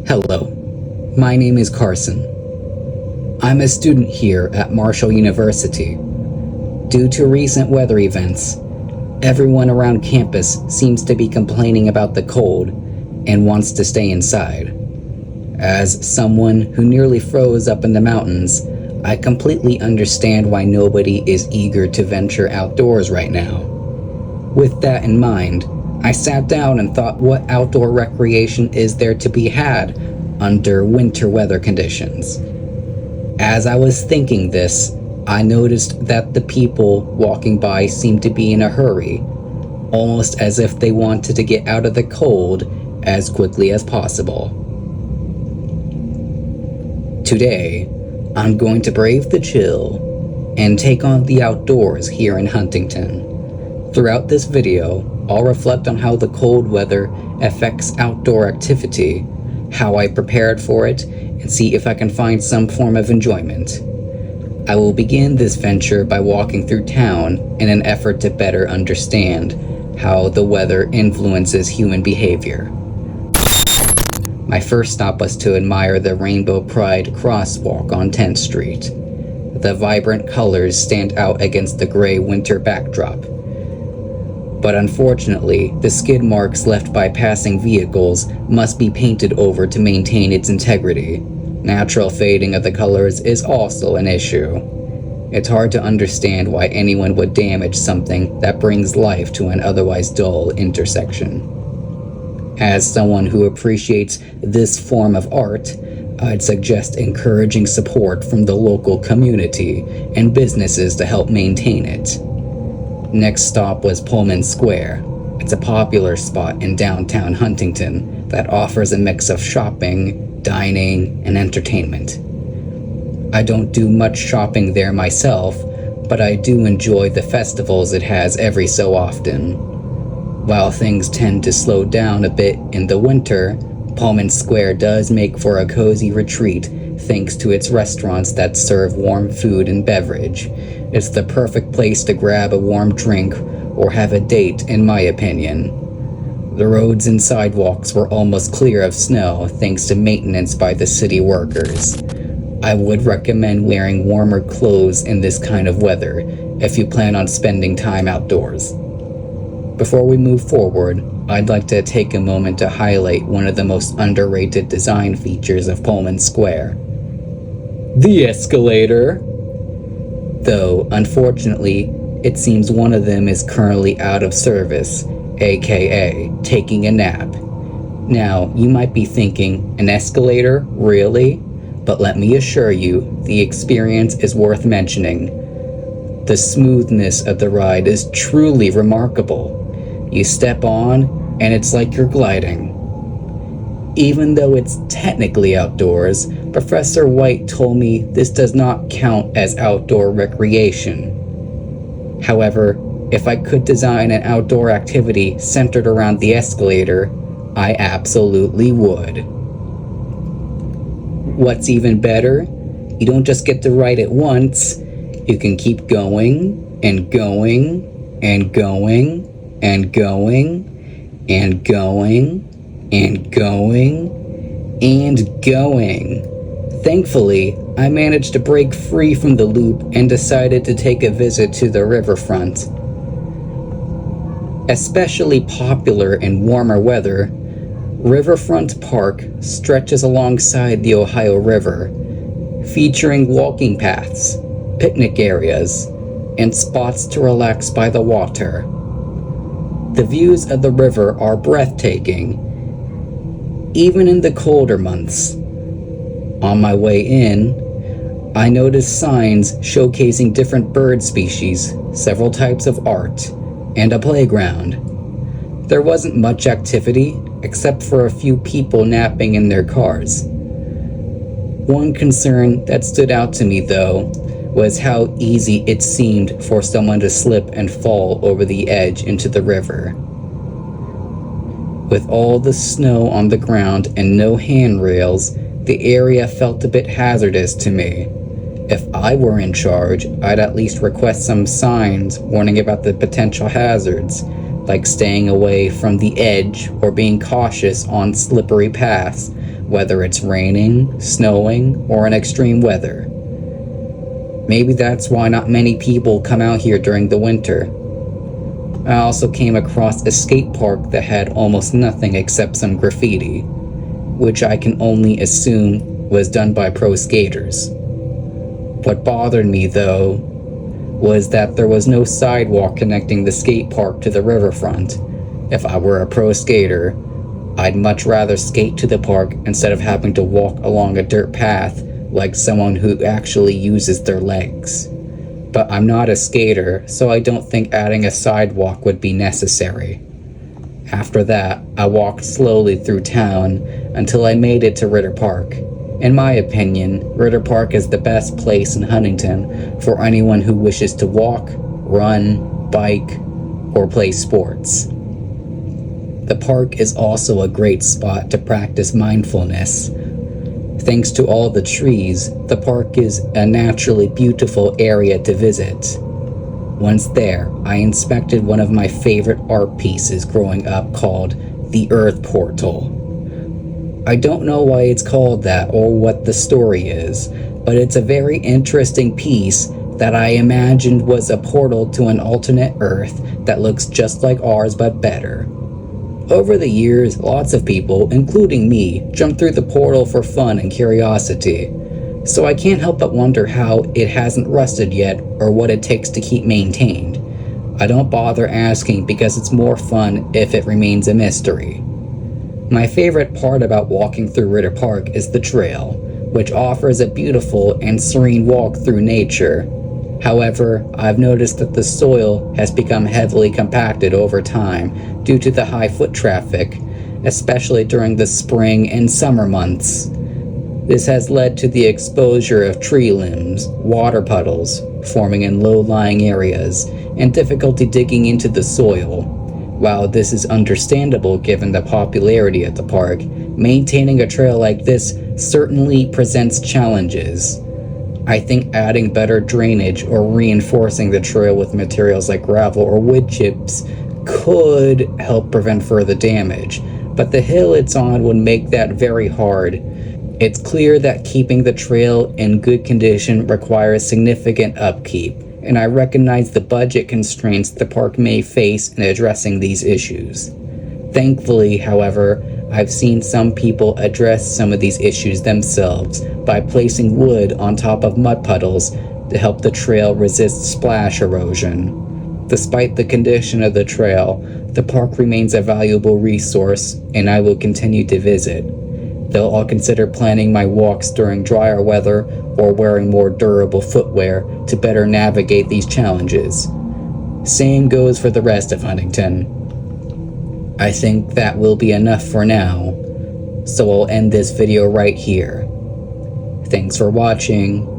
Hello, my name is Carson. I'm a student here at Marshall University. Due to recent weather events, everyone around campus seems to be complaining about the cold and wants to stay inside. As someone who nearly froze up in the mountains, I completely understand why nobody is eager to venture outdoors right now. With that in mind, I sat down and thought what outdoor recreation is there to be had under winter weather conditions. As I was thinking this, I noticed that the people walking by seemed to be in a hurry, almost as if they wanted to get out of the cold as quickly as possible. Today, I'm going to brave the chill and take on the outdoors here in Huntington. Throughout this video, I'll reflect on how the cold weather affects outdoor activity, how I prepared for it, and see if I can find some form of enjoyment. I will begin this venture by walking through town in an effort to better understand how the weather influences human behavior. My first stop was to admire the Rainbow Pride crosswalk on 10th Street. The vibrant colors stand out against the gray winter backdrop. But unfortunately, the skid marks left by passing vehicles must be painted over to maintain its integrity. Natural fading of the colors is also an issue. It's hard to understand why anyone would damage something that brings life to an otherwise dull intersection. As someone who appreciates this form of art, I'd suggest encouraging support from the local community and businesses to help maintain it. Next stop was Pullman Square. It's a popular spot in downtown Huntington that offers a mix of shopping, dining, and entertainment. I don't do much shopping there myself, but I do enjoy the festivals it has every so often. While things tend to slow down a bit in the winter, Pullman Square does make for a cozy retreat thanks to its restaurants that serve warm food and beverage. It's the perfect place to grab a warm drink or have a date, in my opinion. The roads and sidewalks were almost clear of snow thanks to maintenance by the city workers. I would recommend wearing warmer clothes in this kind of weather if you plan on spending time outdoors. Before we move forward, I'd like to take a moment to highlight one of the most underrated design features of Pullman Square: the escalator. Though, unfortunately, it seems one of them is currently out of service, aka taking a nap. Now, you might be thinking, an escalator? Really? But let me assure you, the experience is worth mentioning. The smoothness of the ride is truly remarkable. You step on, and it's like you're gliding. Even though it's technically outdoors, Professor White told me this does not count as outdoor recreation. However, if I could design an outdoor activity centered around the escalator, I absolutely would. What's even better, you don't just get to ride it once, you can keep going and going and going and going and going and going and going. Thankfully, I managed to break free from the loop and decided to take a visit to the riverfront. Especially popular in warmer weather, Riverfront Park stretches alongside the Ohio River, featuring walking paths, picnic areas, and spots to relax by the water. The views of the river are breathtaking, even in the colder months. On my way in, I noticed signs showcasing different bird species, several types of art, and a playground. There wasn't much activity, except for a few people napping in their cars. One concern that stood out to me, though, was how easy it seemed for someone to slip and fall over the edge into the river. With all the snow on the ground and no handrails, the area felt a bit hazardous to me. If I were in charge, I'd at least request some signs warning about the potential hazards, like staying away from the edge or being cautious on slippery paths, whether it's raining, snowing, or in extreme weather. Maybe that's why not many people come out here during the winter. I also came across a skate park that had almost nothing except some graffiti, which I can only assume was done by pro skaters. What bothered me, though, was that there was no sidewalk connecting the skate park to the riverfront. If I were a pro skater, I'd much rather skate to the park instead of having to walk along a dirt path like someone who actually uses their legs. But I'm not a skater, so I don't think adding a sidewalk would be necessary. After that, I walked slowly through town until I made it to Ritter Park. In my opinion, Ritter Park is the best place in Huntington for anyone who wishes to walk, run, bike, or play sports. The park is also a great spot to practice mindfulness. Thanks to all the trees, the park is a naturally beautiful area to visit. Once there, I inspected one of my favorite art pieces growing up called the Earth Portal. I don't know why it's called that or what the story is, but it's a very interesting piece that I imagined was a portal to an alternate Earth that looks just like ours but better. Over the years, lots of people, including me, jumped through the portal for fun and curiosity, so I can't help but wonder how it hasn't rusted yet or what it takes to keep maintained. I don't bother asking because it's more fun if it remains a mystery. My favorite part about walking through Ritter Park is the trail, which offers a beautiful and serene walk through nature. However, I've noticed that the soil has become heavily compacted over time due to the high foot traffic, especially during the spring and summer months. This has led to the exposure of tree limbs, water puddles forming in low-lying areas, and difficulty digging into the soil. While this is understandable given the popularity of the park, maintaining a trail like this certainly presents challenges. I think adding better drainage or reinforcing the trail with materials like gravel or wood chips could help prevent further damage, but the hill it's on would make that very hard. It's clear that keeping the trail in good condition requires significant upkeep, and I recognize the budget constraints the park may face in addressing these issues. Thankfully, however, I've seen some people address some of these issues themselves by placing wood on top of mud puddles to help the trail resist splash erosion. Despite the condition of the trail, the park remains a valuable resource, and I will continue to visit. Though I'll consider planning my walks during drier weather or wearing more durable footwear to better navigate these challenges. Same goes for the rest of Huntington. I think that will be enough for now, so I'll end this video right here. Thanks for watching.